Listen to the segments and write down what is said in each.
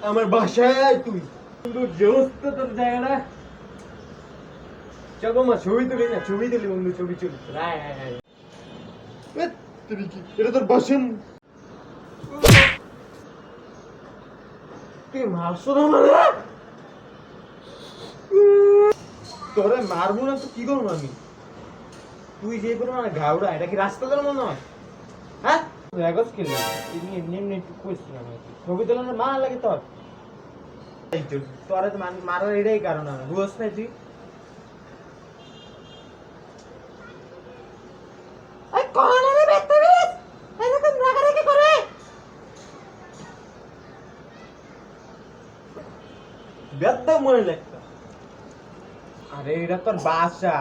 আমার বাসায় তুই বন্ধু জোস্ত তোর জায়গাটা চলো মা ছবি তুলি না ছবি তুলি বন্ধু ছবি তুলি এটা তোর বাসন তুই মারছো না মানে তোরে মারবো না তো কি করবো আমি তুই যে করবো না ঘাউড়া এটা কি রাস্তা তোর মনে হয় হ্যাঁ রেগস কিনলে এমনি এমনি এমনি একটু কইছিলাম ছবি তোলার মা লাগে তোর তোরে তো মারার এটাই কারণ আমার বুঝছ না তুই মনে লাগতো আরে এটা তোর বাসা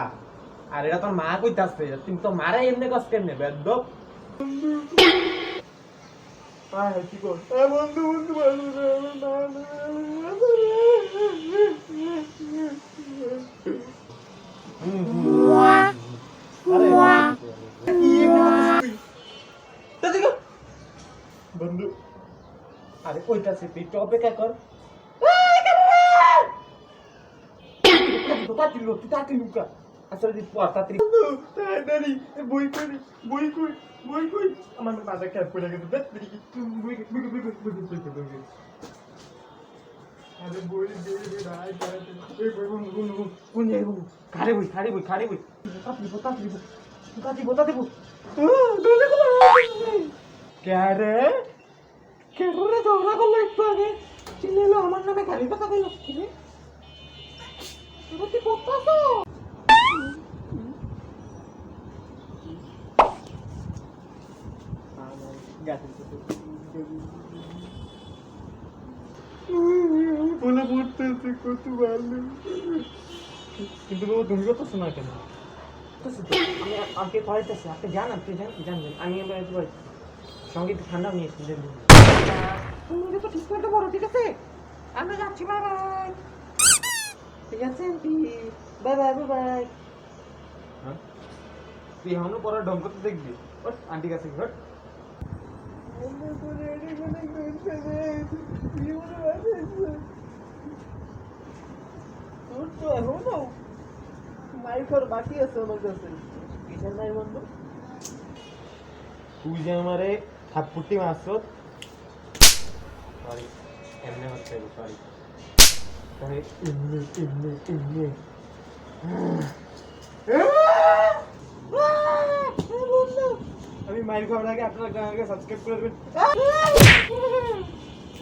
আর এটা তোর মা কইতাছে তুমি তো মারা এমনি কষ্ট কেমনে বেদ্য কি কর বন্ধু বন্ধু বন্ধু আরে কইতাছে তুই একটু অপেক্ষা কর আসলে বই কই আমার মাথা খারাপ করে গেছে আরে বই খাড়ে বই বতা দেব ক্যারে ধরা করলো একটু আগে চিনলো আমার নামে গাড়ি কথা কইল কি রে তুই পড়তাছো বলে পড়তেছে কত ভালো কিন্তু বাবা তুমি কত শোনা কেন আমি আমাকে পড়াইতেছি আপনি জান জানবেন আমি সঙ্গে একটু ঠান্ডা নিয়েছি তুমি তো ঠিক করে বড় ঠিক আছে আমরা যাচ্ছি বাই বাই ঠিক আছে বাই বাই বাই বাই তুই এখনো পরে ঢং করতে দেখবি আন্টি কাছে ঘট বাকি আছে আমার কাছে কিসের নাই বন্ধু তুই যে আমারে থাপ্পুটি মারছ সরি এমনি হচ্ছে সরি আমি মাইর খাওয়ার আগে আপনারা চ্যানেলকে সাবস্ক্রাইব করে দেবেন